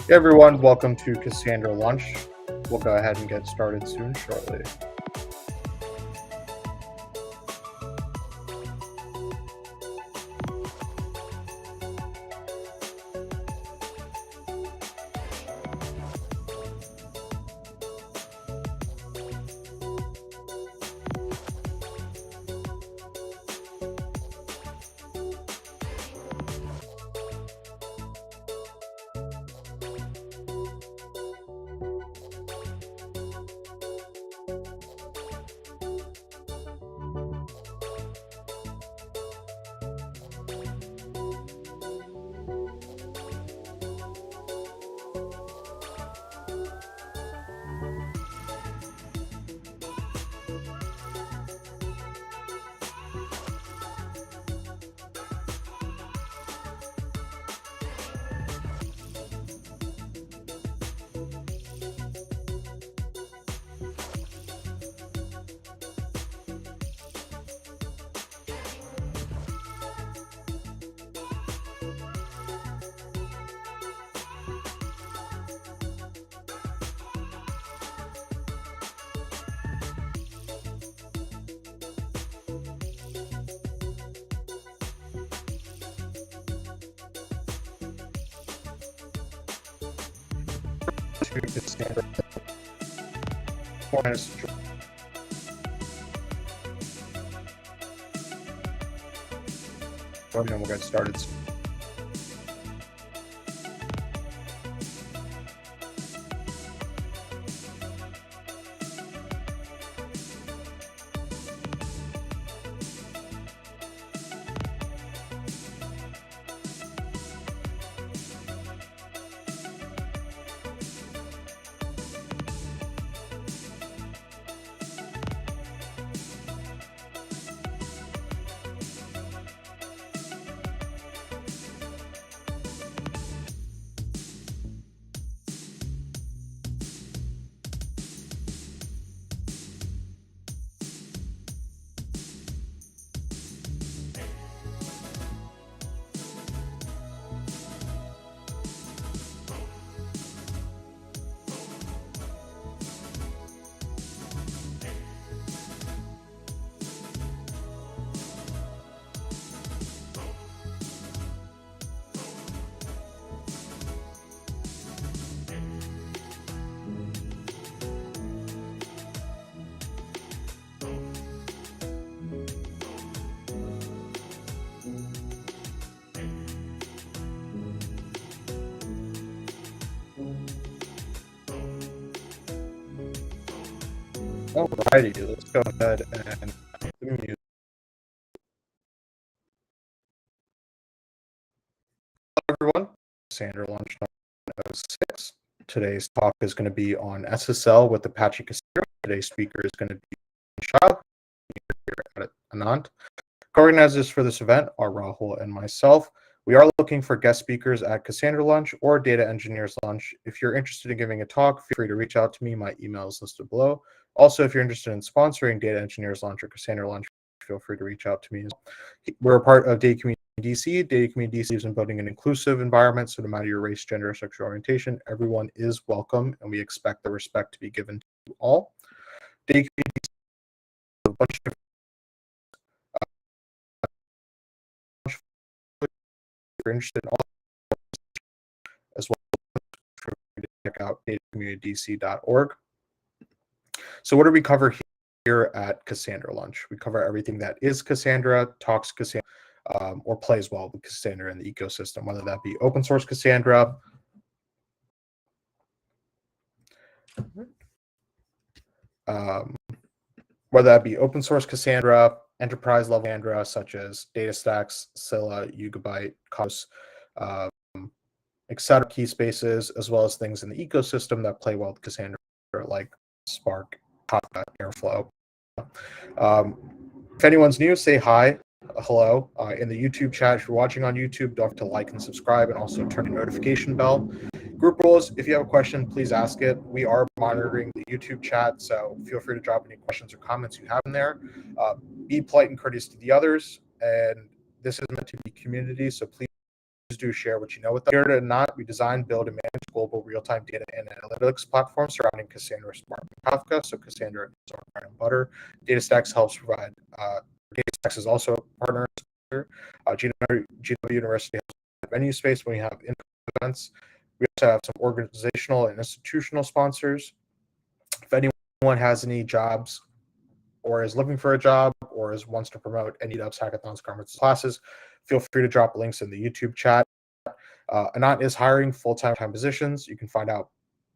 Hey everyone, welcome to Cassandra.Lunch. We'll go ahead and get started soon, shortly. To Cassandra. 4 minutes to join, and we'll get started soon. Alrighty, let's go ahead and the music. Hello everyone, Cassandra.Lunch 06. Today's talk is going to be on SSL with Apache Cassandra. Today's speaker is going to be Dipan Shah here at Anant. Co-organizers for this event are Rahul and myself. We are looking for guest speakers at Cassandra.Lunch or Data Engineers Lunch. If you're interested in giving a talk, feel free to reach out to me. My email is listed below. Also, if you're interested in sponsoring Data Engineers Lunch or Cassandra.Lunch, feel free to reach out to me. We're a part of Data Community DC. Data Community DC is in building an inclusive environment, so no matter your race, gender, or sexual orientation, everyone is welcome, and we expect the respect to be given to all. Data Community DC is a bunch of if you're interested in all as well, check out datacommunitydc.org. So what do we cover here at Cassandra.Lunch? We cover everything that is Cassandra, talks Cassandra, or plays well with Cassandra in the ecosystem, whether that be open source Cassandra, enterprise level Cassandra, such as DataStax, Scylla, Yugabyte, Cosmos, etc., key spaces, as well as things in the ecosystem that play well with Cassandra, like Spark, Kafka, Airflow. If anyone's new, say hi, hello. In the YouTube chat, if you're watching on YouTube, don't forget to like and subscribe, and also turn the notification bell. Group rules, if you have a question, please ask it. We are monitoring the YouTube chat, so feel free to drop any questions or comments you have in there. Be polite and courteous to the others, and this is meant to be community, so please do share what you know with us. Here at Anant, we design, build, and manage global real-time data and analytics platforms surrounding Cassandra, Spark, and Kafka. So Cassandra is our bread and butter. DataStax helps provide. DataStax is also a partner. GW University has venue space when we have events. We also have some organizational and institutional sponsors. If anyone has any jobs or is looking for a job or wants to promote any meetups, hackathons, conferences, classes, feel free to drop links in the YouTube chat. Anant is hiring full-time positions. You can find out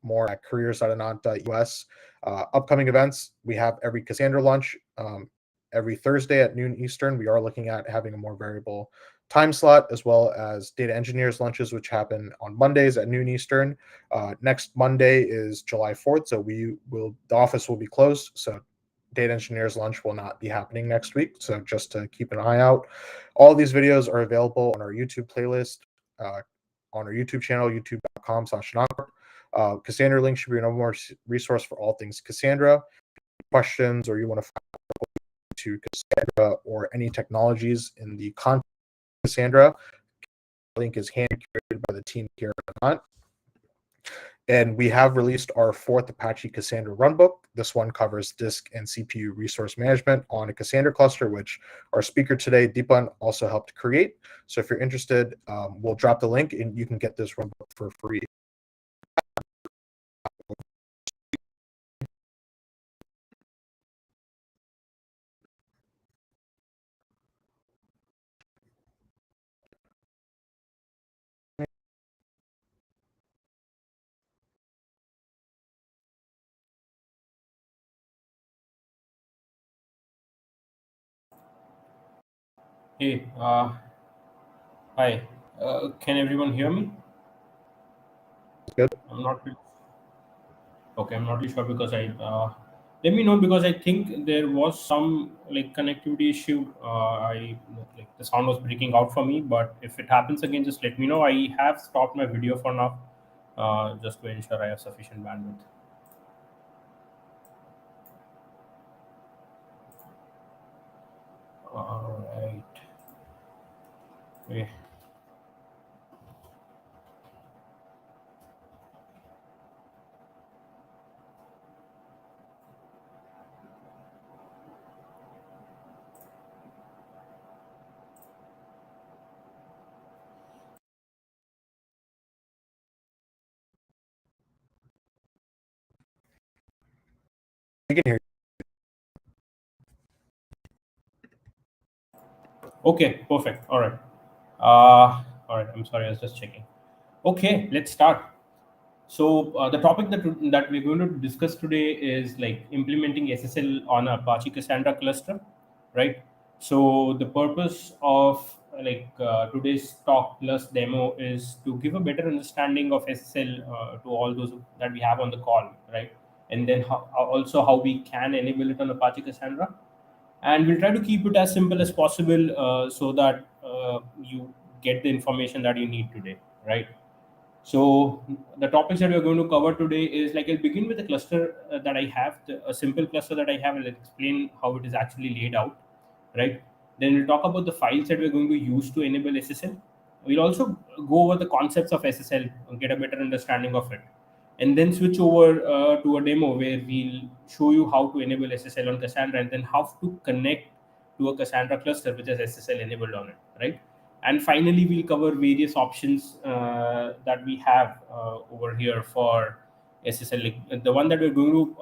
more at careers.anant.us. Upcoming events, we have every Cassandra.Lunch every Thursday at noon Eastern. We are looking at having a more variable time slot, as well as data engineers lunches, which happen on Mondays at noon Eastern. Next Monday is July 4th, so the office will be closed. So data engineers lunch will not be happening next week. So just to keep an eye out. All these videos are available on our YouTube playlist, on our YouTube channel, youtube.com/Anant. Cassandra.Link should be your number one resource for all things Cassandra. Questions, or you want to find to Cassandra or any technologies in the content of Cassandra, link is hand curated by the team here at Anant. And we have released our 4th Apache Cassandra runbook. This one covers disk and CPU resource management on a Cassandra cluster, which our speaker today, Dipan, also helped create. So if you're interested, we'll drop the link and you can get this runbook for free. Hey, hi. Can everyone hear me? Good. I'm not okay. I'm not really sure because let me know, because I think there was some like connectivity issue. I like the sound was breaking out for me, but if it happens again, just let me know. I have stopped my video for now, just to ensure I have sufficient bandwidth. All right. Okay. We can hear Okay. Perfect. All right. All right. I'm sorry. I was just checking. Okay. Let's start. So the topic that we're going to discuss today is like implementing SSL on Apache Cassandra cluster, right? So the purpose of today's talk plus demo is to give a better understanding of SSL to all those that we have on the call, right? And then also how we can enable it on Apache Cassandra, and we'll try to keep it as simple as possible so that you get the information that you need today, right? So the topics that we're going to cover today is like I'll begin with a cluster that I have, a simple cluster that I have, and I'll explain how it is actually laid out, right? Then we'll talk about the files that we're going to use to enable SSL. We'll also go over the concepts of SSL and get a better understanding of it, and then switch over to a demo where we'll show you how to enable SSL on Cassandra and then how to connect to a Cassandra cluster which has SSL enabled on it, right? And finally, we'll cover various options that we have over here for SSL. Like, the one that we're going to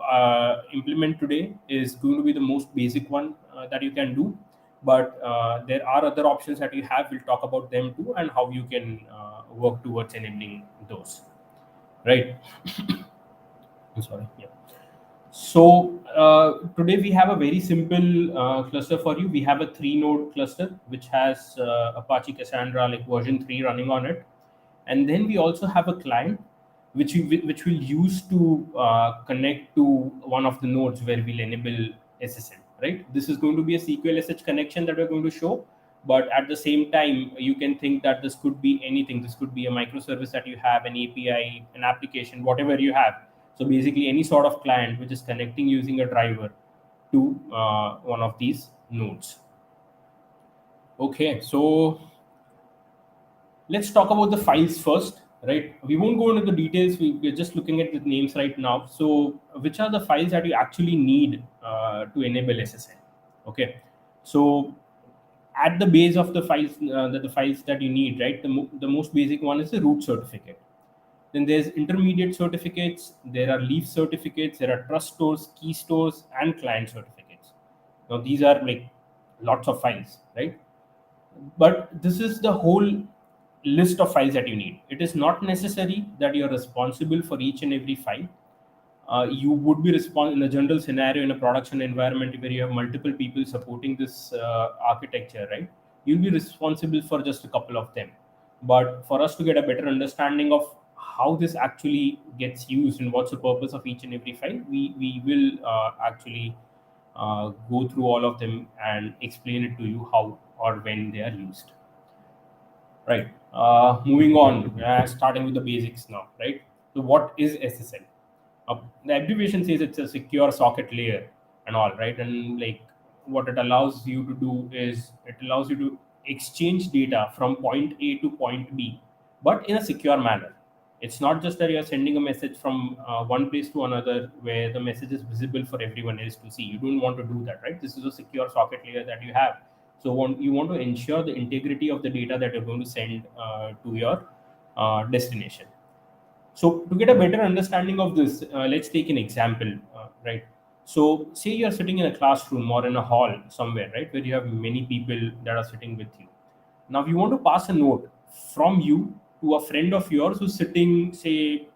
implement today is going to be the most basic one that you can do, but there are other options that you have. We'll talk about them too and how you can work towards enabling those, right? I'm sorry. Yeah. So today we have a very simple cluster for you. We have a 3-node cluster which has Apache Cassandra like version 3 running on it, and then we also have a client which we'll use to connect to one of the nodes where we'll enable SSL. Right. This is going to be a SQL connection that we're going to show, but at the same time, you can think that this could be anything. This could be a microservice that you have, an API, an application, whatever you have. So basically, any sort of client which is connecting using a driver to one of these nodes. Okay, so Let's talk about the files first, right? We won't go into the details. We're just looking at the names right now. So, which are the files that you actually need to enable SSL? Okay, so at the base of the files, the files that you need, right? The most basic one is the root certificate. Then there's intermediate certificates. There are leaf certificates. There are trust stores, key stores, and client certificates. Now these are like lots of files, right? But this is the whole list of files that you need. It is not necessary that you're responsible for each and every file. You would be responsible in a general scenario in a production environment where you have multiple people supporting this architecture, right? You'll be responsible for just a couple of them. But for us to get a better understanding of how this actually gets used and what's the purpose of each and every file, we will actually go through all of them and explain it to you how or when they are used. Right. Moving on, starting with the basics now, right? So, what is SSL? The abbreviation says it's a secure socket layer and all, right? And like what it allows you to do is it allows you to exchange data from point A to point B, but in a secure manner. It's not just that you're sending a message from one place to another where the message is visible for everyone else to see. You don't want to do that, right? This is a secure socket layer that you have. So you want to ensure the integrity of the data that you're going to send to your destination. So to get a better understanding of this, let's take an example, right? So say you're sitting in a classroom or in a hall somewhere, right, where you have many people that are sitting with you. Now you want to pass a note from you to a friend of yours who's sitting, say,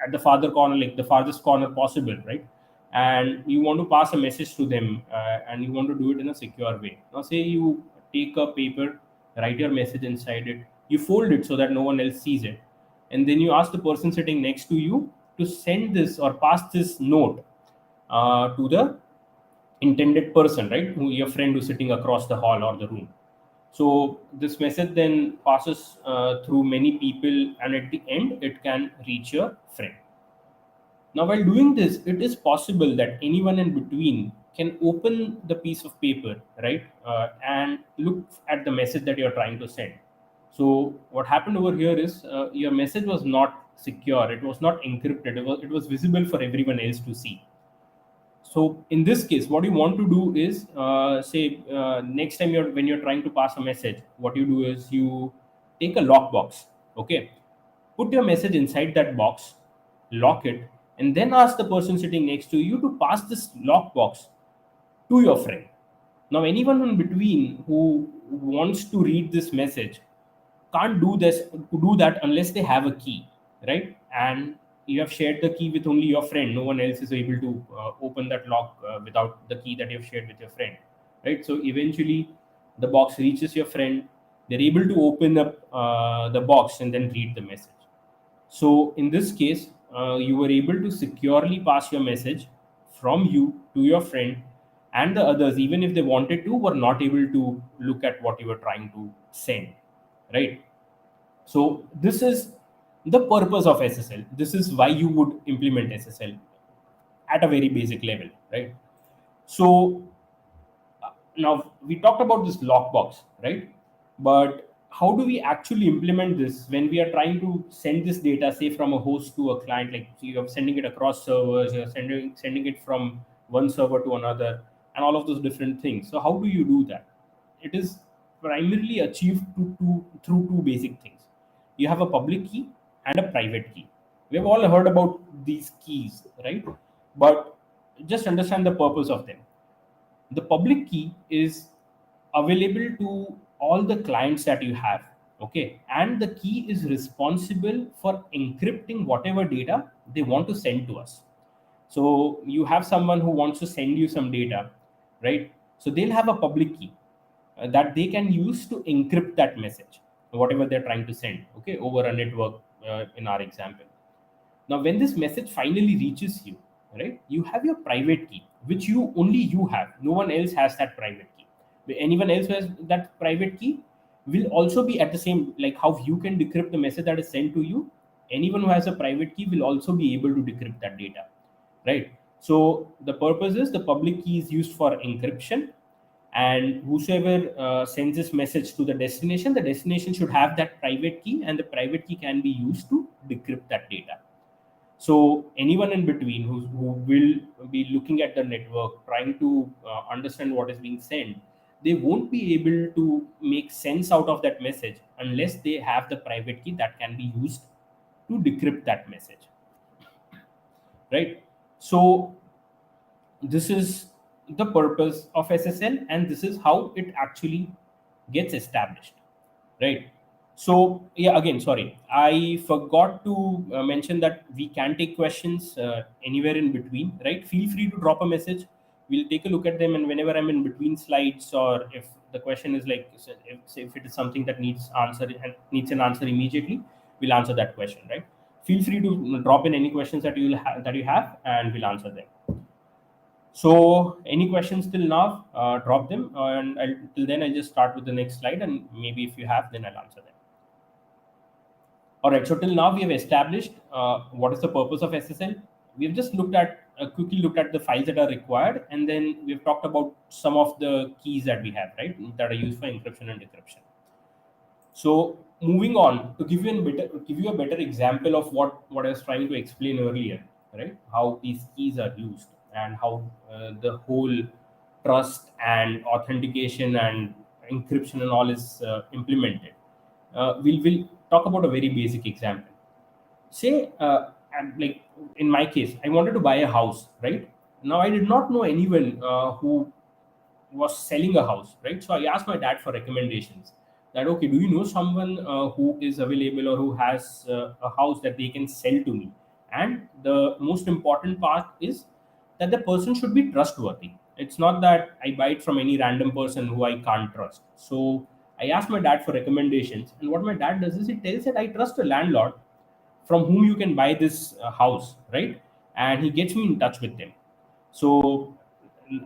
at the farther corner, like the farthest corner possible, right? And you want to pass a message to them, and you want to do it in a secure way. Now, say you take a paper, write your message inside it, you fold it so that no one else sees it, and then you ask the person sitting next to you to send this or pass this note to the intended person, right? Who your friend who's sitting across the hall or the room. So this message then passes through many people, and at the end, it can reach your friend. Now, while doing this, it is possible that anyone in between can open the piece of paper, right, and look at the message that you're trying to send. So, what happened over here is your message was not secure, it was not encrypted, it was visible for everyone else to see. So in this case, what you want to do is, say, next time when you're trying to pass a message, what you do is you take a lockbox. Okay, put your message inside that box, lock it, and then ask the person sitting next to you to pass this lockbox to your friend. Now, anyone in between who wants to read this message can't do that unless they have a key, right? And you have shared the key with only your friend. No one else is able to open that lock without the key that you've shared with your friend, right? So eventually, the box reaches your friend. They're able to open up the box and then read the message. So in this case, you were able to securely pass your message from you to your friend, and the others, even if they wanted to, were not able to look at what you were trying to send, right? So this is the purpose of SSL. This is why you would implement SSL at a very basic level, right? So now we talked about this lockbox, right? But how do we actually implement this when we are trying to send this data, say from a host to a client? Like, so you're sending it across servers, you're sending it from one server to another, and all of those different things. So how do you do that? It is primarily achieved through two basic things. You have a public key and a private key. We have all heard about these keys, right? But just understand the purpose of them. The public key is available to all the clients that you have, okay, and the key is responsible for encrypting whatever data they want to send to us. So you have someone who wants to send you some data, right? So they'll have a public key that they can use to encrypt that message, whatever they're trying to send, okay, over a network, in our example. Now, when this message finally reaches you, right, you have your private key, which you have. No one else has that private key. Anyone else who has that private key will also be at the same, like how you can decrypt the message that is sent to you. Anyone who has a private key will also be able to decrypt that data, right? So the purpose is the public key is used for encryption, and whosoever sends this message to the destination should have that private key, and the private key can be used to decrypt that data. So anyone in between who will be looking at the network, trying to understand what is being sent, they won't be able to make sense out of that message unless they have the private key that can be used to decrypt that message, right? So this is the purpose of SSL, and this is how it actually gets established, right? So yeah, again, sorry, I forgot to mention that we can take questions anywhere in between, right? Feel free to drop a message. We'll take a look at them, and whenever I'm in between slides, or if the question is like, if it is something that needs an answer immediately, we'll answer that question, right? Feel free to drop in any questions that you have, and we'll answer them. So any questions till now, drop them, and till then I'll just start with the next slide, and maybe if you have, then I'll answer them. All right, so till now we have established what is the purpose of SSL. We've just quickly looked at the files that are required, and then we've talked about some of the keys that we have, right, that are used for encryption and decryption. So moving on to give you a better example of what I was trying to explain earlier, right? How these keys are used, and how the whole trust and authentication and encryption and all is implemented. We'll talk about a very basic example. Say, like in my case, I wanted to buy a house, right? Now I did not know anyone who was selling a house, right? So I asked my dad for recommendations. That, okay, do you know someone who is available or who has a house that they can sell to me? And the most important part is that the person should be trustworthy. It's not that I buy it from any random person who I can't trust. So I asked my dad for recommendations, and what my dad does is he tells that I trust a landlord from whom you can buy this house, right? And he gets me in touch with them. So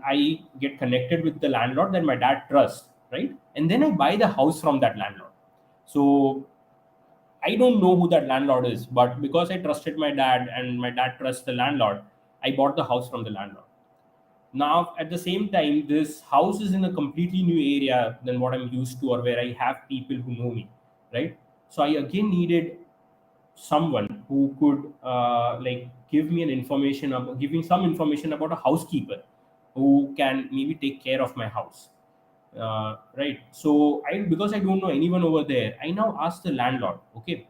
I get connected with the landlord that my dad trusts, right? And then I buy the house from that landlord. So I don't know who that landlord is, but because I trusted my dad and my dad trusts the landlord, I bought the house from the landlord. Now, at the same time, this house is in a completely new area than what I'm used to, or where I have people who know me, right? So I again needed someone who could give me giving some information about a housekeeper who can maybe take care of my house, right? So I because I don't know anyone over there, I now ask the landlord, okay,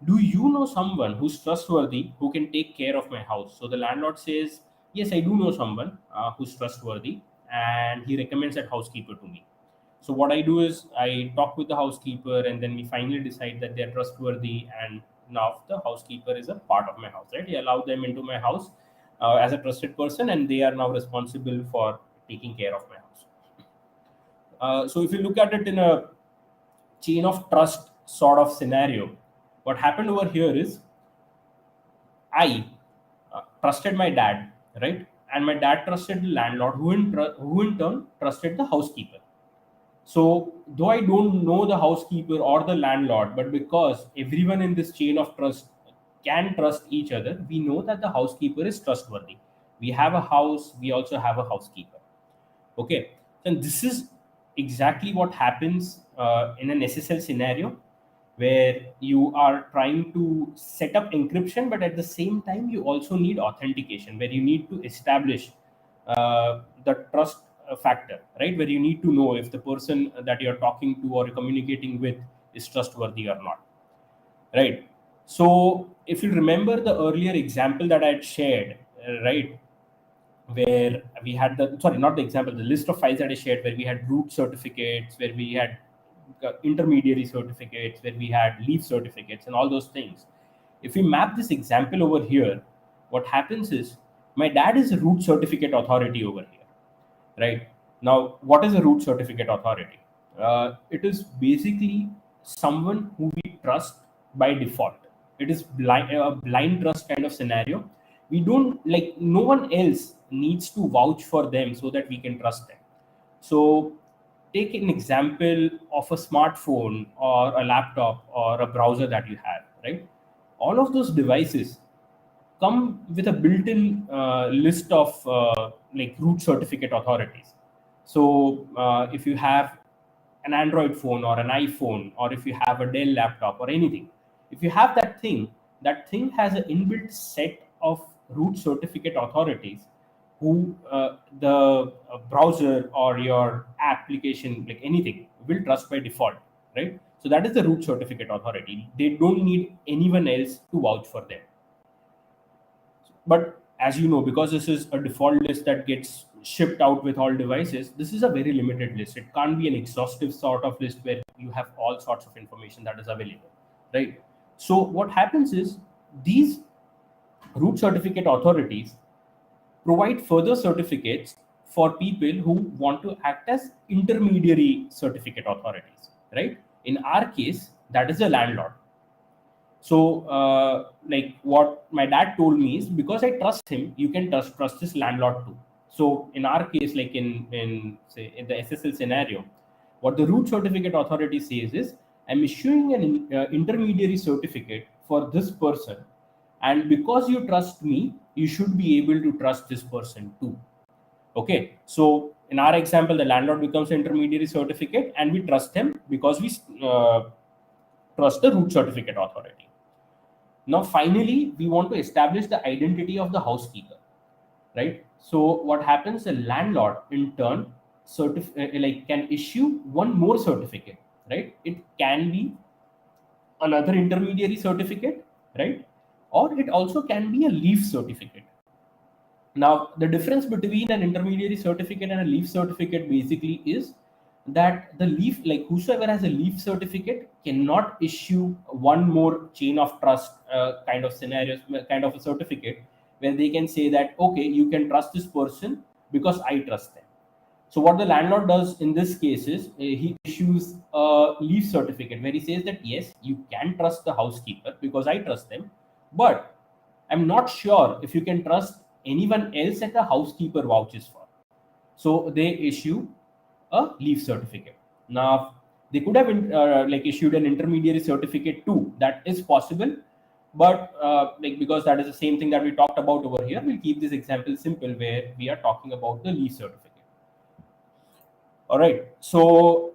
do you know someone who's trustworthy who can take care of my house? So the landlord says, yes, I do know someone who's trustworthy, and he recommends that housekeeper to me. So what I do is I talk with the housekeeper, and then we finally decide that they're trustworthy, and now the housekeeper is a part of my house, right? I allow them into my house as a trusted person, and they are now responsible for taking care of my house. So if you look at it in a chain of trust sort of scenario, what happened over here is I trusted my dad, right? And my dad trusted the landlord, who in turn trusted the housekeeper. So, though I don't know the housekeeper or the landlord, but because everyone in this chain of trust can trust each other, we know that the housekeeper is trustworthy. We have a house, we also have a housekeeper. Okay, and this is exactly what happens in an SSL scenario, where you are trying to set up encryption, but at the same time you also need authentication, where you need to establish the trust factor, right? Where you need to know if the person that you're talking to or communicating with is trustworthy or not, right? So if you remember the earlier example that I had shared, right, where we had not the example, the list of files that I shared, where we had root certificates, where we had intermediary certificates, where we had leaf certificates, and all those things. If we map this example over here, what happens is my dad is a root certificate authority over here, right? Now, what is a root certificate authority? It is basically someone who we trust by default. It is a blind trust kind of scenario. We don't like, no one else needs to vouch for them so that we can trust them. So take an example of a smartphone or a laptop or a browser that you have, right? All of those devices come with a built-in list of root certificate authorities. So if you have an Android phone or an iPhone, or if you have a Dell laptop or anything, if you have that thing has an inbuilt set of root certificate authorities who the browser or your application, like anything, will trust by default, right? So that is the root certificate authority. They don't need anyone else to vouch for them. But as you know, because this is a default list that gets shipped out with all devices, this is a very limited list. It can't be an exhaustive sort of list where you have all sorts of information that is available, right? So what happens is these root certificate authorities provide further certificates for people who want to act as intermediary certificate authorities, right? In our case, that is a landlord. So, like what my dad told me is, because I trust him, you can trust this landlord too. So, in our case, like in say in the SSL scenario, what the root certificate authority says is, I'm issuing an intermediary certificate for this person, and because you trust me, you should be able to trust this person too. Okay, so in our example, the landlord becomes an intermediary certificate, and we trust him because we trust the root certificate authority. Now, finally, we want to establish the identity of the housekeeper, right? So, what happens? The landlord, in turn, can issue one more certificate, right? It can be another intermediary certificate, right? Or it also can be a leaf certificate. Now, the difference between an intermediary certificate and a leaf certificate basically is that the leaf, like whosoever has a leaf certificate, cannot issue one more chain of trust kind of scenarios, kind of a certificate where they can say that, okay, you can trust this person because I trust them. So what the landlord does in this case is he issues a leaf certificate where he says that yes, you can trust the housekeeper because I trust them, but I'm not sure if you can trust anyone else that the housekeeper vouches for. So they issue a leaf certificate. Now they could have like issued an intermediary certificate too. That is possible, but like because that is the same thing that we talked about over here, we'll keep this example simple where we are talking about the leaf certificate. All right. So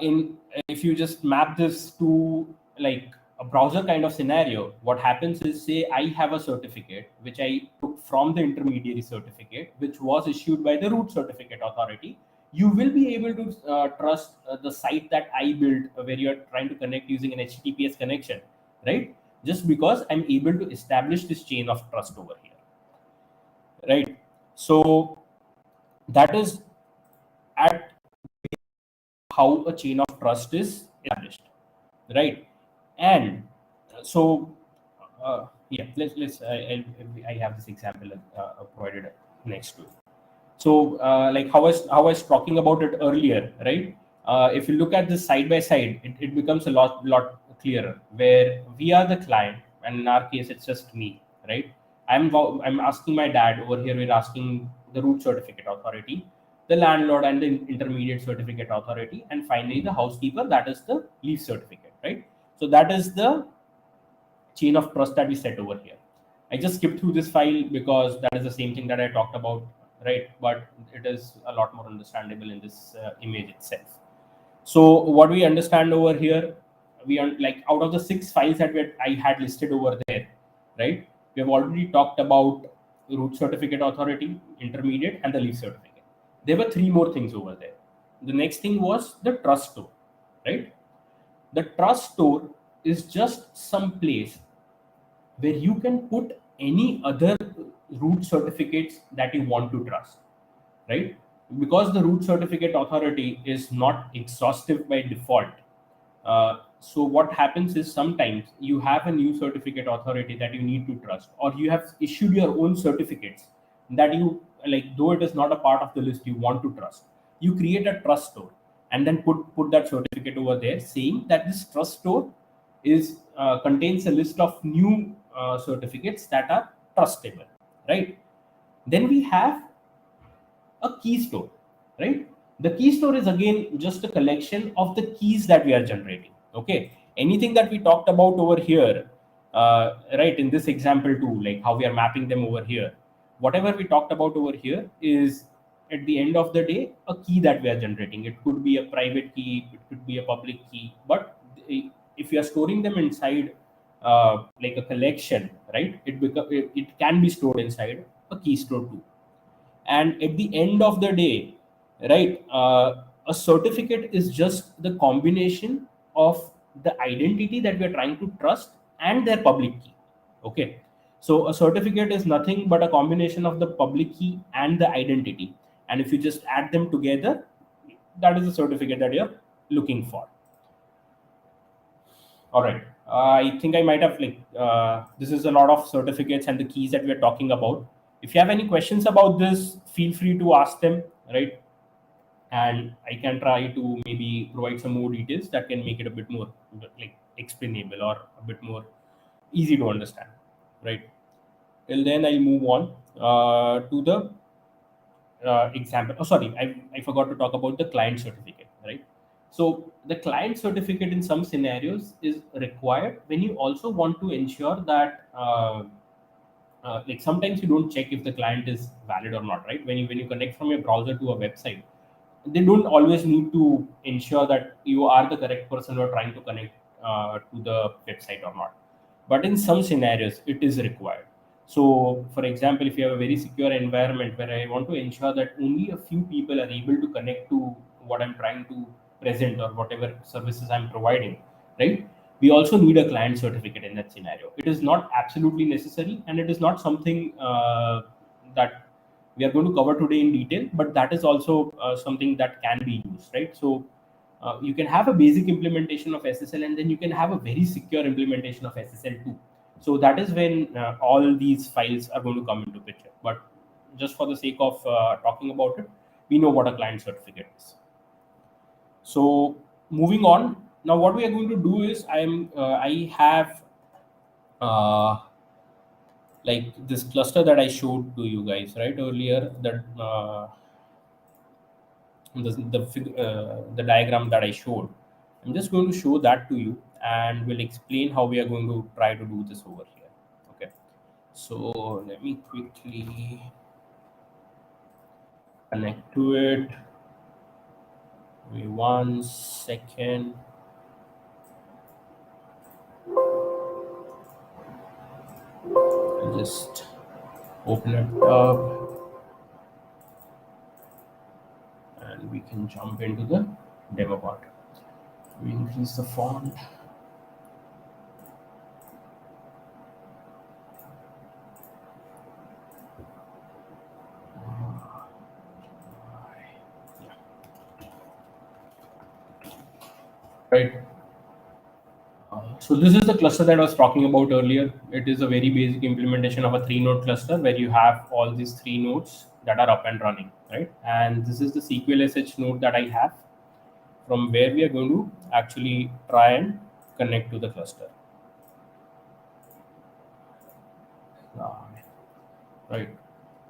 in if you just map this to like a browser kind of scenario, what happens is, say I have a certificate which I took from the intermediary certificate, which was issued by the root certificate authority. You will be able to trust the site that I built, where you're trying to connect using an HTTPS connection, right? Just because I'm able to establish this chain of trust over here, right? So that is at how a chain of trust is established, right? And so yeah, let's I have this example provided next to it. So like how I was talking about it earlier, right? If you look at this side by side, it becomes a lot clearer, where we are the client, and in our case it's just me, right? I'm asking my dad. Over here we're asking the root certificate authority, the landlord and the intermediate certificate authority, and finally the housekeeper, that is the leaf certificate, right? So that is the chain of trust that we set over here. I just skipped through this file because that is the same thing that I talked about, right? But it is a lot more understandable in this image itself. So what we understand over here, we are like, out of the 6 files that I had listed over there, right? We have already talked about root certificate authority, intermediate, and the leaf certificate. There were 3 more things over there. The next thing was the trust store, right? The trust store is just some place where you can put any other root certificates that you want to trust, right? Because the root certificate authority is not exhaustive by default. So what happens is, sometimes you have a new certificate authority that you need to trust, or you have issued your own certificates that you like, though it is not a part of the list, you want to trust. You create a trust store and then put that certificate over there, saying that this trust store is contains a list of new certificates that are trustable, right? Then we have a key store, right? The key store is again just a collection of the keys that we are generating. Okay, anything that we talked about over here, right, in this example too, like how we are mapping them over here, whatever we talked about over here is at the end of the day a key that we are generating. It could be a private key, it could be a public key, but if you are storing them inside like a collection, right, it can be stored inside a key store too. And at the end of the day, right, a certificate is just the combination of the identity that we are trying to trust and their public key. Okay, so a certificate is nothing but a combination of the public key and the identity, and if you just add them together, that is the certificate that you're looking for. All right. I think I might have this is a lot of certificates and the keys that we're talking about. If you have any questions about this, feel free to ask them, right? And I can try to maybe provide some more details that can make it a bit more like explainable or a bit more easy to understand, right? Till then, I'll move on to the example. Oh, sorry, I forgot to talk about the client certificate, right? So the client certificate in some scenarios is required when you also want to ensure that like sometimes you don't check if the client is valid or not, right? When you connect from your browser to a website, they don't always need to ensure that you are the correct person who are trying to connect to the website or not. But in some scenarios, it is required. So, for example, if you have a very secure environment where I want to ensure that only a few people are able to connect to what I'm trying to present or whatever services I'm providing, right? We also need a client certificate in that scenario. It is not absolutely necessary, and it is not something that we are going to cover today in detail, but that is also something that can be used, right? So you can have a basic implementation of SSL, and then you can have a very secure implementation of SSL too. So that is when all these files are going to come into picture. But just for the sake of talking about it, we know what a client certificate is. So moving on, now what we are going to do is I have like this cluster that I showed to you guys right earlier, that the diagram that I showed. I'm just going to show that to you, and we'll explain how we are going to try to do this over here. Okay, so let me quickly connect to it. Give me 1 second. I'll just open it up and we can jump into the demo part. We increase the font. Right. So this is the cluster that I was talking about earlier. It is a very basic implementation of a 3-node cluster where you have all these 3 nodes that are up and running, right? And this is the SQL node that I have, from where we are going to actually try and connect to the cluster. Right.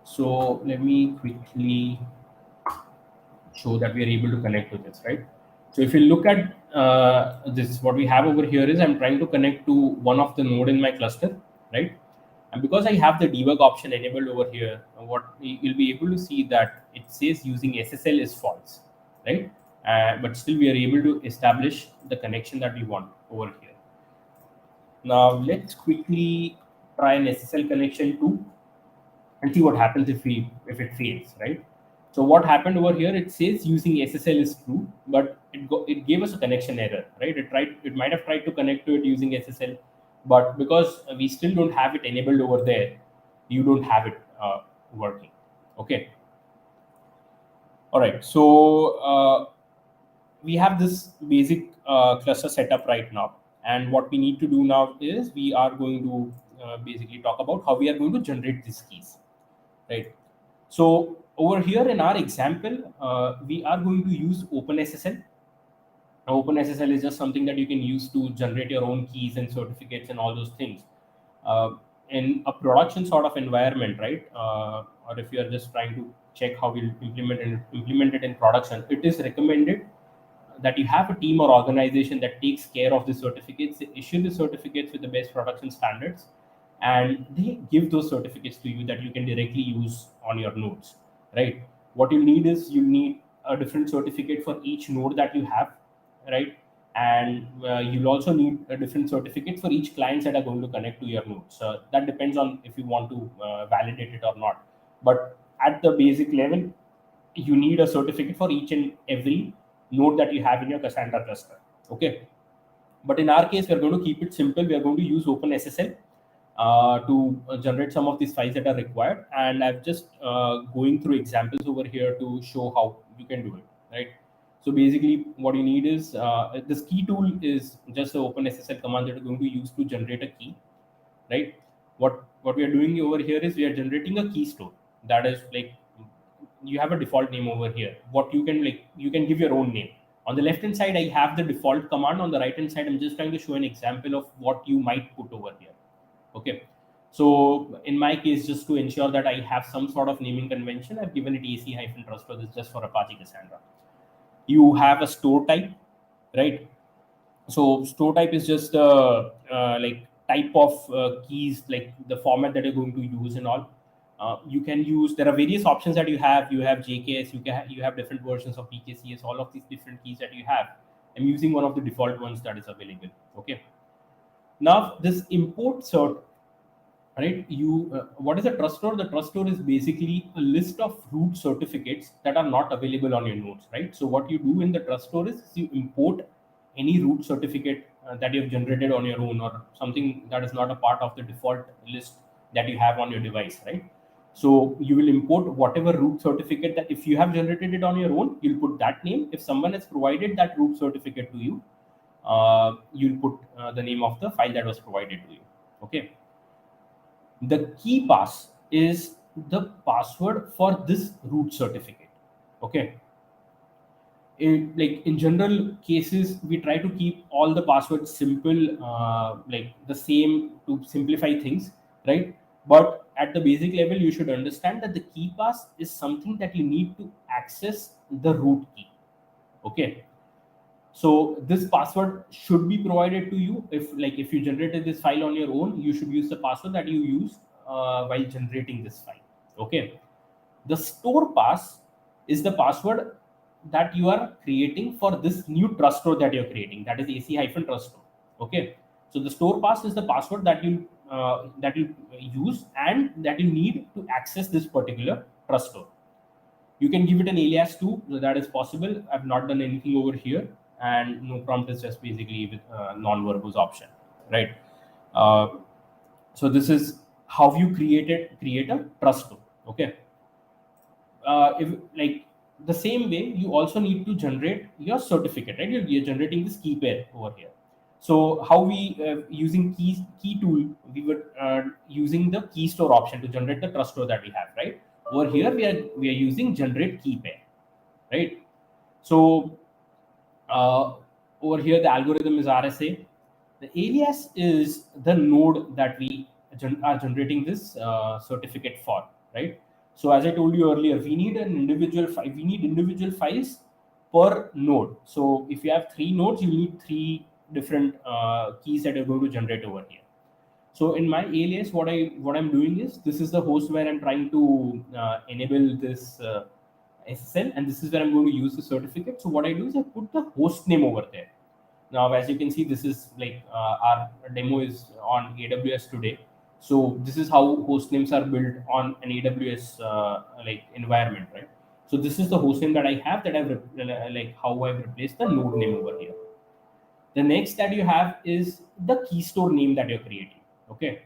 So let me quickly show that we are able to connect to this, right? So if you look at this, what we have over here is I'm trying to connect to one of the node in my cluster, right? And because I have the debug option enabled over here, what you'll be able to see that it says using SSL is false, right? But still we are able to establish the connection that we want over here. Now let's quickly try an SSL connection too, and see what happens if it fails, right? So what happened over here, it says using SSL is true, but it gave us a connection error, right? It might have tried to connect to it using SSL, but because we still don't have it enabled over there, you don't have it working. Okay. All right. So we have this basic cluster setup right now, and what we need to do now is we are going to basically talk about how we are going to generate these keys, right? So over here in our example, we are going to use OpenSSL. Now, OpenSSL is just something that you can use to generate your own keys and certificates and all those things. In a production sort of environment, right? Or if you are just trying to check how we'll implement it in production, it is recommended that you have a team or organization that takes care of the certificates. They issue the certificates with the best production standards, and they give those certificates to you that you can directly use on your nodes, right? what you need is you need a different certificate for each node that you have, right? And you'll also need a different certificate for each clients that are going to connect to your node. So that depends on if you want to validate it or not. But at the basic level, you need a certificate for each and every node that you have in your Cassandra cluster. Okay. But in our case, we're going to keep it simple. We are going to use OpenSSL to generate some of these files that are required. And I've just going through examples over here to show how you can do it, right? So basically, what you need is this key tool is just the OpenSSL command that you're going to use to generate a key, right? What we are doing over here is we are generating a key store that is like you have a default name over here. What you can you can give your own name. On the left hand side, I have the default command. On the right hand side, I'm just trying to show an example of what you might put over here. Okay. So in my case, just to ensure that I have some sort of naming convention, I've given it AC-trust for this just for Apache Cassandra. You have a store type, right? So store type is just like type of keys, like the format that you're going to use and all. You can use, there are various options that you have. You have JKS, you have different versions of PKCS, all of these different keys that you have. I'm using one of the default ones that is available. Okay. Now this import cert, right? What is a trust store? The trust store is basically a list of root certificates that are not available on your nodes, right? So what you do in the trust store is you import any root certificate that you have generated on your own, or something that is not a part of the default list that you have on your device, right? So you will import whatever root certificate that, if you have generated it on your own, you'll put that name. If someone has provided that root certificate to you, you'll put the name of the file that was provided to you. Okay. The key pass is the password for this root certificate. Okay. In general cases, we try to keep all the passwords simple, like the same, to simplify things, right? But at the basic level, you should understand that the key pass is something that you need to access the root key. Okay. So this password should be provided to you. If you generated this file on your own, you should use the password that you use while generating this file. Okay. The store pass is the password that you are creating for this new trust store that you're creating. That is AC-trust store. Okay. So the store pass is the password that you use and that you need to access this particular trust store. You can give it an alias too, so that is possible. I've not done anything over here, and no prompt is just basically with non-verbose option, right? Uh, so this is how you create a trust store. Okay. If like the same way, you also need to generate your certificate, right? You're generating this key pair over here. So how we using key tool, we were using the key store option to generate the trust store that we have, right? Over here we are using generate key pair, right? So over here the algorithm is RSA. The alias is the node that we are generating this certificate for, right? So as I told you earlier, we need individual files per node. So if you have 3 nodes, you need 3 different keys that you're going to generate over here. So in my alias, what I'm doing is, this is the host where I'm trying to enable this SSL, and this is where I'm going to use the certificate. So what I do is I put the host name over there. Now, as you can see, this is like our demo is on AWS today. So this is how host names are built on an AWS like environment, right? So this is the host name that I have, that like how I've replaced the node name over here. The next that you have is the key store name that you're creating. Okay.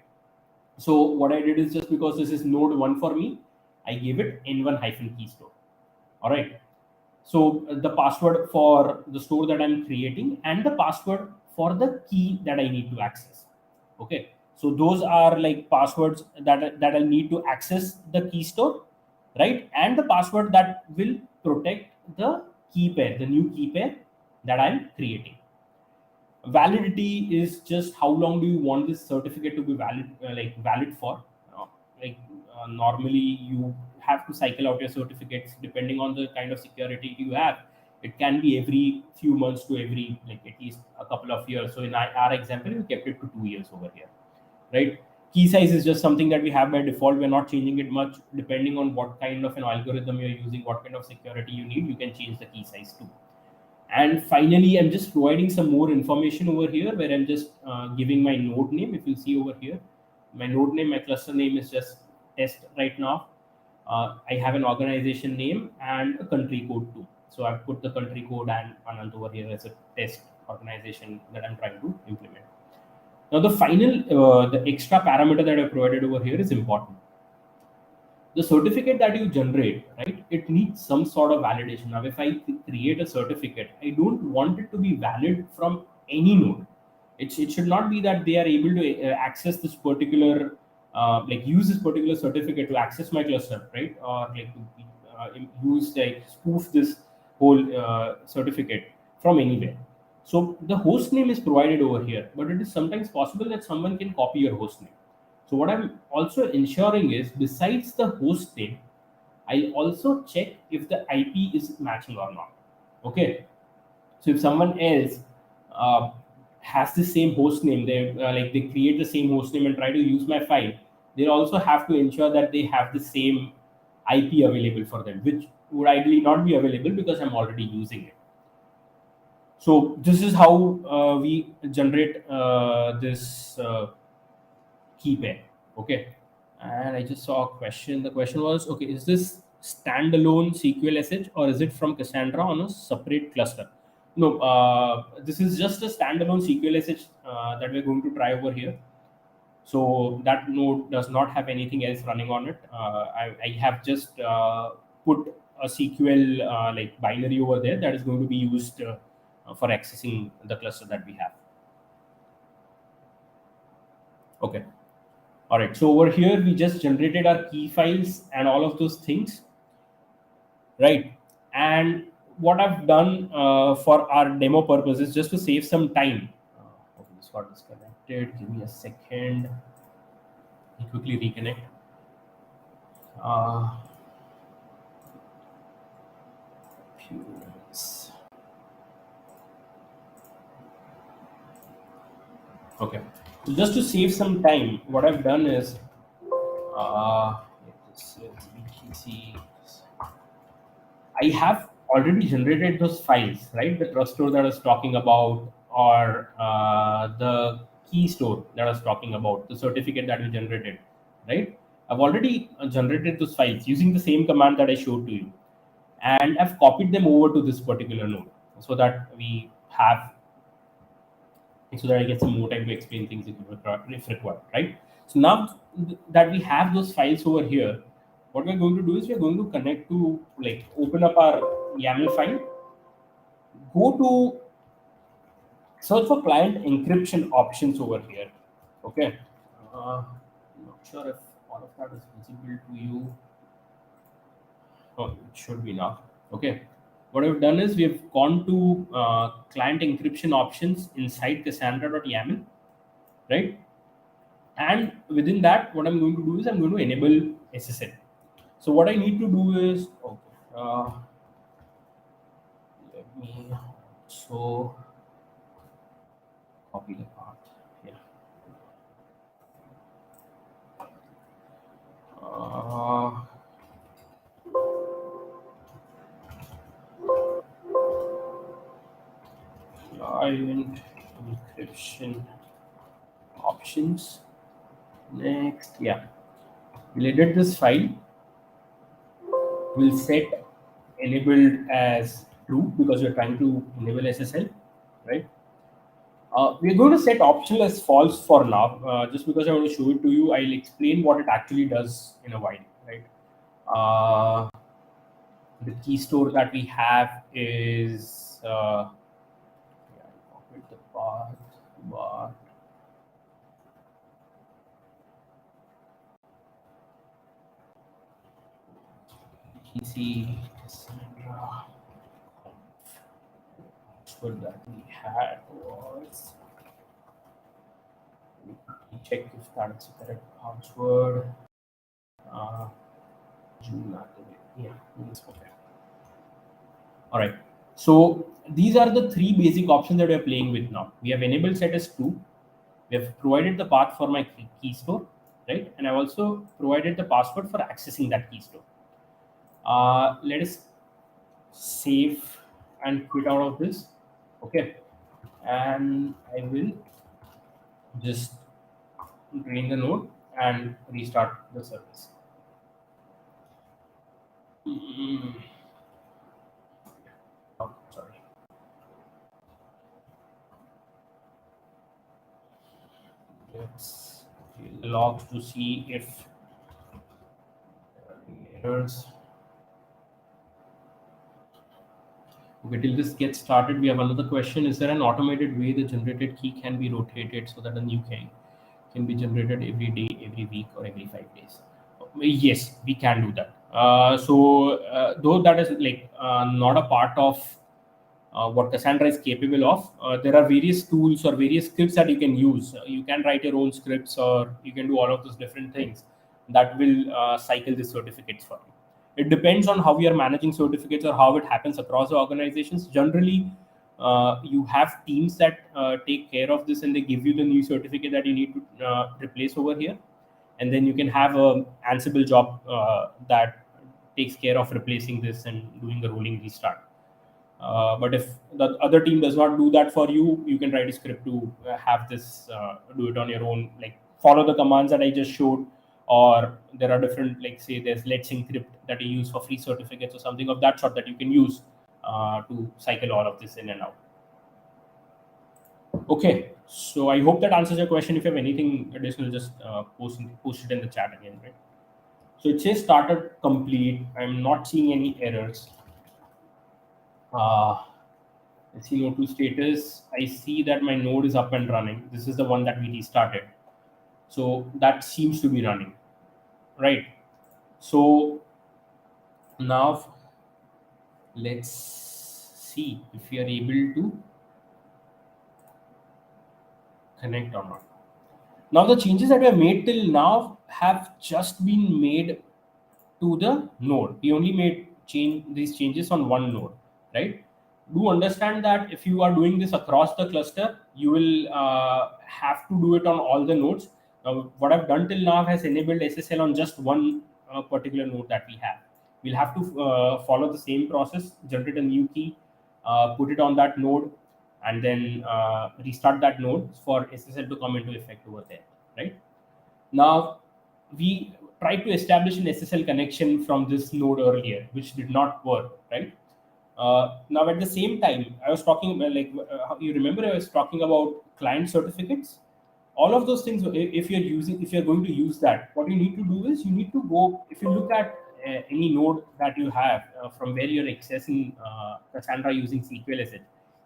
So what I did is, just because this is node 1 for me, I gave it n1-key store. All right. So the password for the store that I'm creating and the password for the key that I need to access. Okay. So those are like passwords that I'll need to access the key store, right? And the password that will protect the key pair, the new key pair that I'm creating. Validity is just how long do you want this certificate to be valid for. Normally you have to cycle out your certificates depending on the kind of security you have. It can be every few months to every, like, at least a couple of years. So in our example, we kept it to 2 years over here, right? Key size is just something that we have by default. We're not changing it much. Depending on what kind of an algorithm you're using, what kind of security you need, you can change the key size too. And finally, I'm just providing some more information over here where I'm just giving my node name. If you see over here, my node name, my cluster name is just test right now. I have an organization name and a country code too. So I've put the country code and Anant over here as a test organization that I'm trying to implement. Now the final, the extra parameter that I provided over here is important. The certificate that you generate, right, it needs some sort of validation. Now if I create a certificate, I don't want it to be valid from any node. It should not be that they are able to access this particular like use this particular certificate to access my cluster, right, or like use like spoof this whole certificate from anywhere. So the host name is provided over here, but it is sometimes possible that someone can copy your host name. So what I'm also ensuring is, besides the host name, I also check if the IP is matching or not. Okay. So if someone else has the same host name, they create the same host name and try to use my file, they also have to ensure that they have the same IP available for them, which would ideally not be available because I'm already using it. So this is how we generate this key pair. Okay. And I just saw a question. The question was, okay, is this standalone SQL SH or is it from Cassandra on a separate cluster? No, this is just a standalone SQL SH that we're going to try over here. So that node does not have anything else running on it. I have just put a SQL like binary over there that is going to be used for accessing the cluster that we have. Okay. All right, so over here, we just generated our key files and all of those things, right? And what I've done for our demo purposes, just to save some time. Okay, this got disconnected. Give me a second. I'll quickly reconnect. Few minutes. Okay. So just to save some time, what I've done is, I have already generated those files, right? The trust store that I was talking about, or the key store that I was talking about, the certificate that we generated, right? I've already generated those files using the same command that I showed to you. And I've copied them over to this particular node so that we have, so that I get some more time to explain things if required, right? So now that we have those files over here, what we're going to do is we're going to connect to, like, open up our YAML file, go to search for client encryption options over here. Okay. I'm not sure if all of that is visible to you. Oh, it should be now. Okay. What I've done is we've gone to client encryption options inside Cassandra.YAML, right? And within that, what I'm going to do is I'm going to enable SSL. So what I need to do is, okay, let me also copy the path. Yeah. Client encryption options. Next, yeah, we'll edit this file. We'll set enabled as true because we're trying to enable SSL, right? We're going to set optional as false for now, just because I want to show it to you. I'll explain what it actually does in a while, right? The key store that we have is yeah, I copied the path, but PC Cassandra. Password that we had was, check if that's the correct password. June yeah, it's okay. All right. So these are the three basic options that we're playing with now. We have enabled set as true. We have provided the path for my key store. right? And I've also provided the password for accessing that keystone. Let us save and quit out of this. Okay, and I will just drain the node and restart the service. Oh, sorry. Let's view the logs to see if there are any errors. Okay, till this gets started, we have another question. Is there an automated way the generated key can be rotated so that a new key can be generated every day, every week, or every 5 days? Yes, we can do that. Though that is not a part of what Cassandra is capable of, there are various tools or various scripts that you can use. You can write your own scripts, or you can do all of those different things that will cycle the certificates for you. It depends on how you are managing certificates or how it happens across the organizations. Generally, you have teams that take care of this, and they give you the new certificate that you need to replace over here. And then you can have a Ansible job that takes care of replacing this and doing the rolling restart. But if the other team does not do that for you, you can write a script to have this do it on your own, like follow the commands that I just showed. Or there are different, like say there's Let's Encrypt that you use for free certificates or something of that sort that you can use to cycle all of this in and out. Okay, so I hope that answers your question. If you have anything additional, just post it in the chat again, right? So it says started complete. I'm not seeing any errors. Let's see node 2 status. I see that my node is up and running. This is the one that we restarted. So that seems to be running, right? So now let's see if we are able to connect or not. Now the changes that we have made till now have just been made to the node. We only made these changes on one node, right? Do understand that if you are doing this across the cluster, you will have to do it on all the nodes. Now, what I've done till now has enabled SSL on just one particular node that we have. We'll have to follow the same process, generate a new key, put it on that node, and then restart that node for SSL to come into effect over there, right? Now, we tried to establish an SSL connection from this node earlier, which did not work, right? Now, at the same time, I was talking about, you remember I was talking about client certificates. All of those things, if you're going to use that, what you need to do is you need to go. If you look at any node that you have from where you're accessing Cassandra using SQLSH,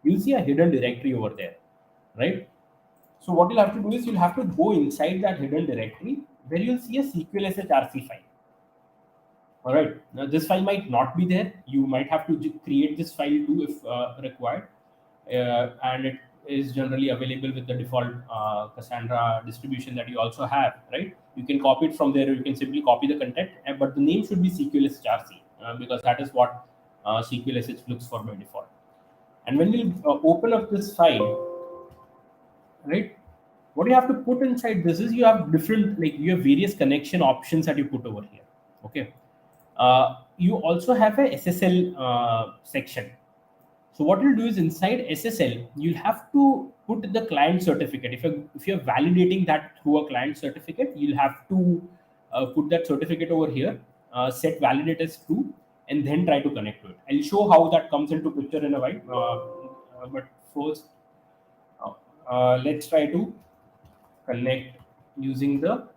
you'll see a hidden directory over there, right? So what you'll have to do is you'll have to go inside that hidden directory where you'll see a SQLSH RC file. All right. Now this file might not be there. You might have to create this file too if required, and it is generally available with the default Cassandra distribution that you also have. Right. You can copy it from there. Or you can simply copy the content, but the name should be SQLSH because that is what SQLSH looks for by default. And when you open up this file, right, what you have to put inside this is you have different, like you have various connection options that you put over here. Okay. You also have a SSL section. So what you'll do is inside SSL, you'll have to put the client certificate. If you're validating that through a client certificate, you'll have to put that certificate over here, set validate as true, and then try to connect to it. I'll show how that comes into picture in a while. But first, let's try to connect using the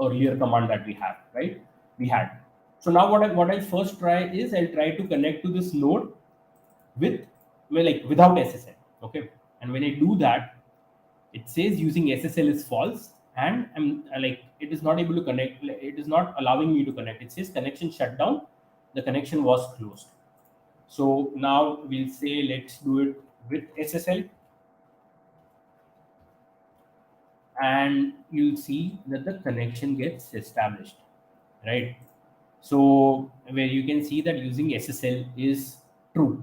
earlier command that we have, right? We had. So now what I first try is I'll try to connect to this node without SSL. Okay. And when I do that, it says using SSL is false, and I'm it is not able to connect. It is not allowing me to connect. It says connection shut down. The connection was closed. So now we'll say let's do it with SSL. And you'll see that the connection gets established, right? So where you can see that using SSL is true,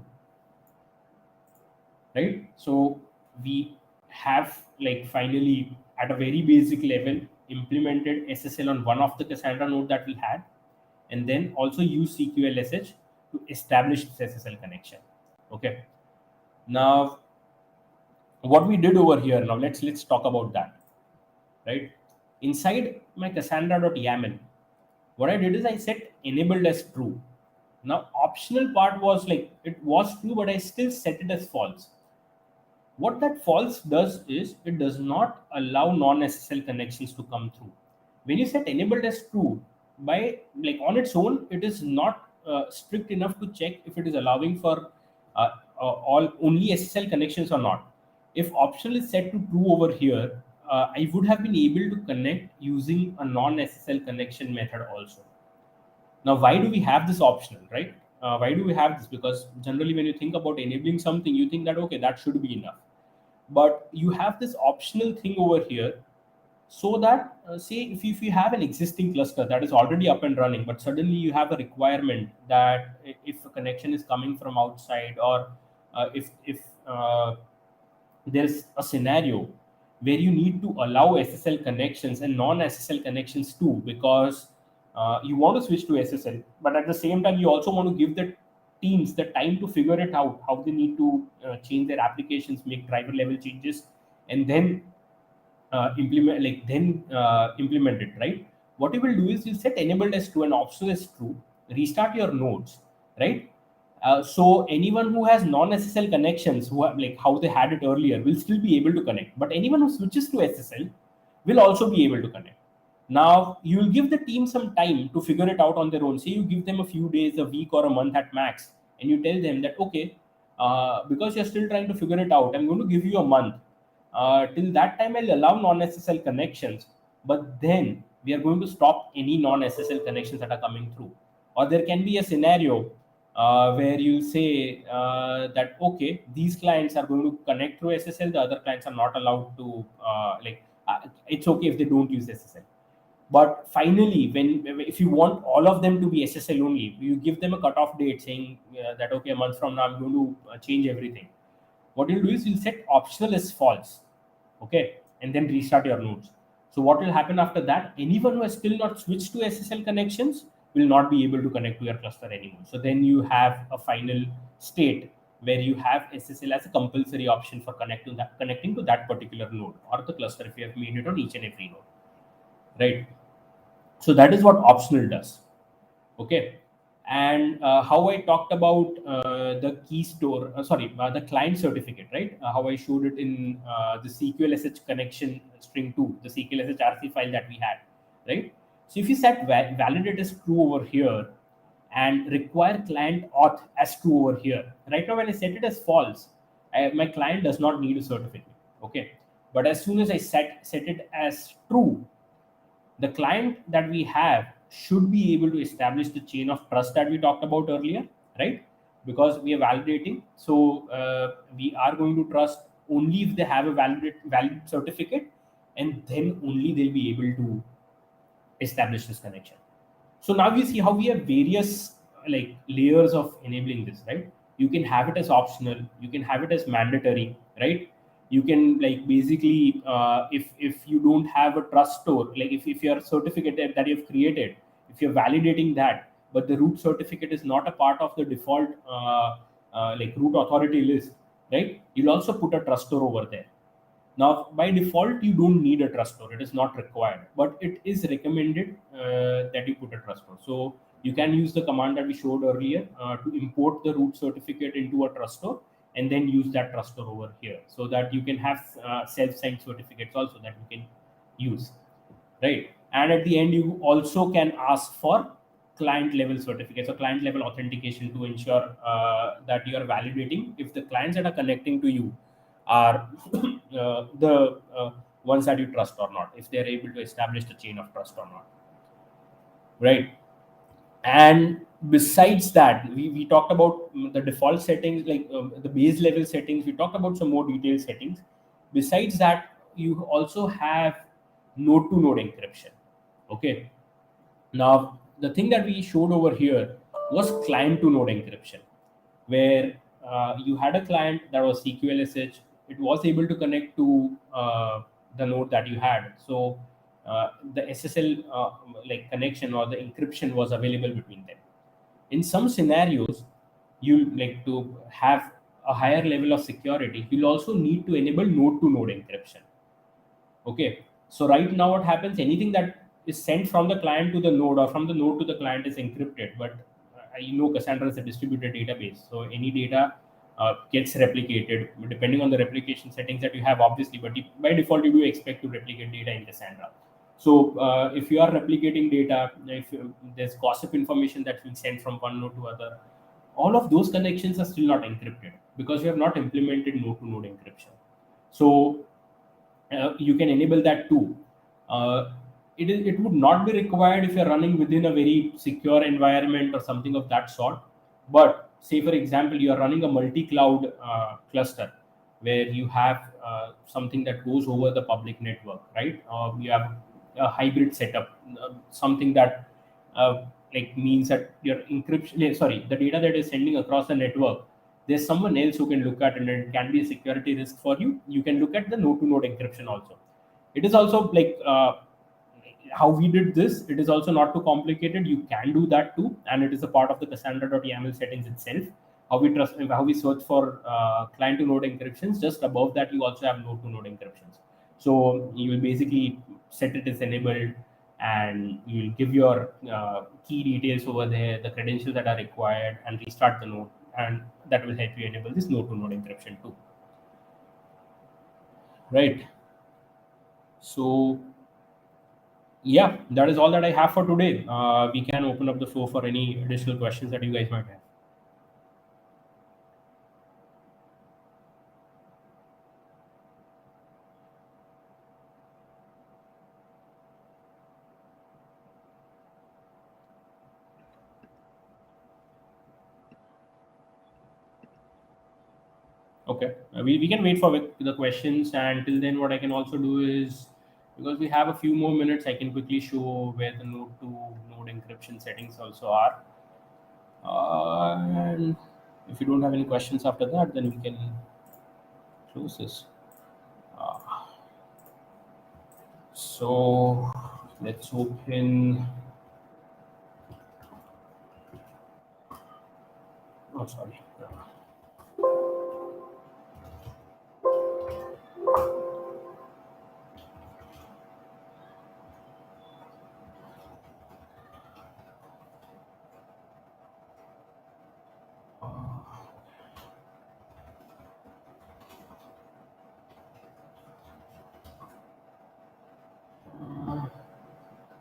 right? So we have finally at a very basic level implemented SSL on one of the Cassandra node that we had, and then also use CQLSH to establish this SSL connection. Okay. Now, what we did over here, now let's talk about that. Right. Inside my Cassandra.YAML, what I did is I set enabled as true. Now, optional part was like it was true, but I still set it as false. What that false does is it does not allow non-SSL connections to come through. When you set enabled as true, by like on its own, it is not strict enough to check if it is allowing for all only SSL connections or not. If optional is set to true over here, I would have been able to connect using a non-SSL connection method also. Now, why do we have this optional, right? Why do we have this? Because generally, when you think about enabling something, you think that, okay, that should be enough. But you have this optional thing over here so that, say, if you have an existing cluster that is already up and running, but suddenly you have a requirement that if a connection is coming from outside, or if there's a scenario where you need to allow SSL connections and non-SSL connections too, because you want to switch to SSL, but at the same time you also want to give the teams the time to figure it out, how they need to change their applications, make driver level changes, and then implement it, right? What you will do is you set enabled as true and optional as true, restart your nodes, right? So anyone who has non-SSL connections, who have like how they had it earlier, will still be able to connect. But anyone who switches to SSL will also be able to connect. Now you will give the team some time to figure it out on their own. Say you give them a few days, a week, or a month at max, and you tell them that, okay, because you're still trying to figure it out, I'm going to give you a month. Till that time, I'll allow non-SSL connections, but then we are going to stop any non-SSL connections that are coming through. Or there can be a scenario where you say that, okay, these clients are going to connect through SSL, the other clients are not allowed to, it's okay if they don't use SSL. But finally, when if you want all of them to be SSL only, you give them a cutoff date saying that, okay, a month from now I'm going to change everything. What you'll do is you'll set optional as false, okay, and then restart your nodes. So what will happen after that? Anyone who has still not switched to SSL connections will not be able to connect to your cluster anymore. So then you have a final state where you have SSL as a compulsory option for connecting to that particular node or the cluster if you have made it on each and every node, right? So that is what optional does. Okay. And how I talked about the key store, the client certificate, right? How I showed it in the CQLSH connection string 2, the CQLSH RC file that we had, right? So if you set validate as true over here and require client auth as true over here, right now when I set it as false, my client does not need a certificate, okay? But as soon as I set it as true, the client that we have should be able to establish the chain of trust that we talked about earlier, right? Because we are validating, so we are going to trust only if they have a valid certificate, and then only they'll be able to establish this connection. So now you see how we have various like layers of enabling this, right? You can have it as optional, you can have it as mandatory, right? You can like basically if you don't have a trust store, like if your certificate that you've created, if you're validating that, but the root certificate is not a part of the default like root authority list, right? You'll also put a trust store over there. Now, by default, you don't need a trust store. It is not required, but it is recommended that you put a trust store. So you can use the command that we showed earlier to import the root certificate into a trust store and then use that trust store over here so that you can have self-signed certificates also that you can use, right? And at the end, you also can ask for client level certificates or client level authentication to ensure that you are validating if the clients that are connecting to you are the ones that you trust or not, if they're able to establish the chain of trust or not, right? And besides that, we talked about the default settings, like the base level settings. We talked about some more detailed settings. Besides that, you also have node to node encryption. Okay. Now, the thing that we showed over here was client to node encryption, where you had a client that was CQLSH. It was able to connect to the node that you had. So the SSL like connection or the encryption was available between them. In some scenarios, you like to have a higher level of security, you'll also need to enable node to node encryption. Okay, so right now what happens, anything that is sent from the client to the node or from the node to the client is encrypted, but Cassandra is a distributed database, so any data gets replicated depending on the replication settings that you have, obviously, but by default you do expect to replicate data in Cassandra. So if you are replicating data, if there's gossip information that's been sent from one node to other, all of those connections are still not encrypted because you have not implemented node to node encryption. So you can enable that too. It would not be required if you're running within a very secure environment or something of that sort. But say, for example, you are running a multi-cloud cluster where you have something that goes over the public network, right? You have a hybrid setup, something that like means that your encryption, sorry, the data that is sending across the network, there's someone else who can look at, and it can be a security risk for you. You can look at the node to node encryption also. It is also like how we did this. It is also not too complicated. You can do that too, and it is a part of the Cassandra.YAML settings itself. How we search for client to node encryptions. Just above that, you also have node to node encryptions. So you will basically set it as enabled, and you will give your key details over there, the credentials that are required, and restart the node, and that will help you enable this node to node encryption too. Right. So yeah, that is all that I have for today. We can open up the floor for any additional questions that you guys might have. Okay, we can wait for the questions, and till then what I can also do is, because we have a few more minutes, I can quickly show where the node to node encryption settings also are. And if you don't have any questions after that, then we can close this. So let's open. Oh, sorry.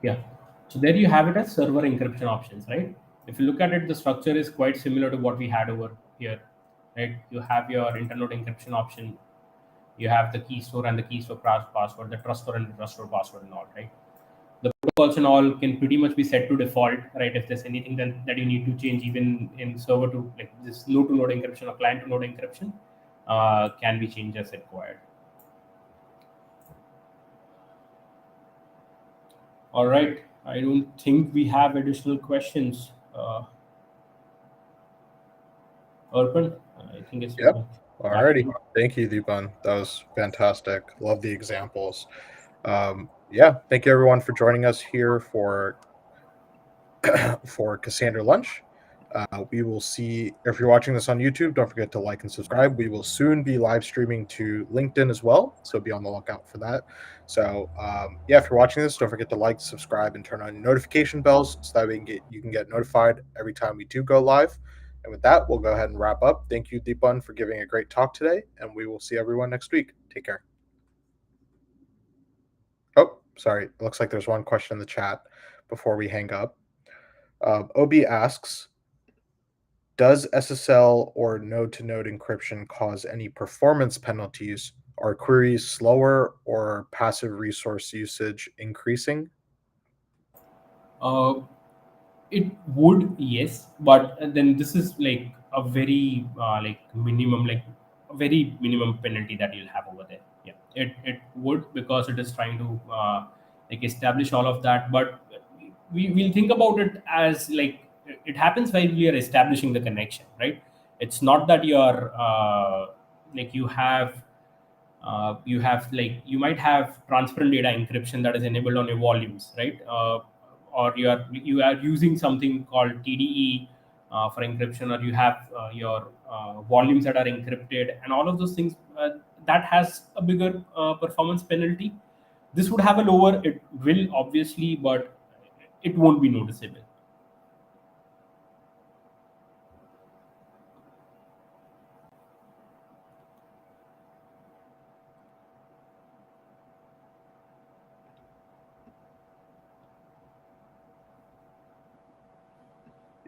Yeah, so there you have it as server encryption options, right? If you look at it, the structure is quite similar to what we had over here, right? You have your internode encryption option, you have the key store and the key store password, the trust store and the trust store password, and all, right? The protocols and all can pretty much be set to default, right? If there's anything that you need to change, even in server to like this node to node encryption or client to node encryption, can be changed as required. All right, I don't think we have additional questions. Urban, I think it's Yep. back to Alrighty. you. Thank you, Dipan. That was fantastic. Love the examples. Yeah, thank you everyone for joining us here for Cassandra.Lunch. We will see, if you're watching this on YouTube, don't forget to like and subscribe. We will soon be live streaming to LinkedIn as well, so be on the lookout for that. So yeah, if you're watching this, don't forget to like, subscribe, and turn on your notification bells so that you can get notified every time we do go live. And with that, we'll go ahead and wrap up. Thank you, Dipan, for giving a great talk today, and we will see everyone next week. Take care. Oh, sorry. It looks like there's one question in the chat before we hang up. OB asks, does SSL or node-to-node encryption cause any performance penalties? Are queries slower or passive resource usage increasing? It would, yes, but then this is like a very like minimum, like a very minimum penalty that you'll have over there. Yeah, it would, because it is trying to like establish all of that. But we'll think about it as like it happens while we are establishing the connection, right? It's not that you're like you have You have like you might have transparent data encryption that is enabled on your volumes, right? Or you are using something called TDE for encryption, or you have your volumes that are encrypted, and all of those things that has a bigger performance penalty. This would have a lower, it will obviously, but it won't be noticeable.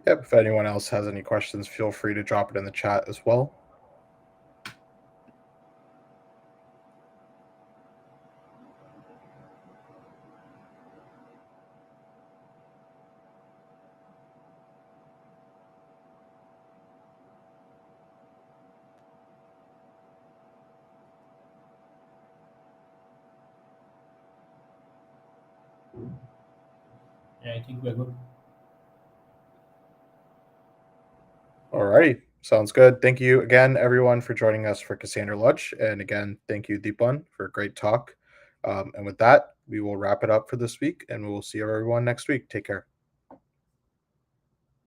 Yep. If anyone else has any questions, feel free to drop it in the chat as well. Yeah, I think we're good. All righty. Sounds good. Thank you again, everyone, for joining us for Cassandra.Lunch. And again, thank you, Dipan, for a great talk. And with that, we will wrap it up for this week, and we will see everyone next week. Take care.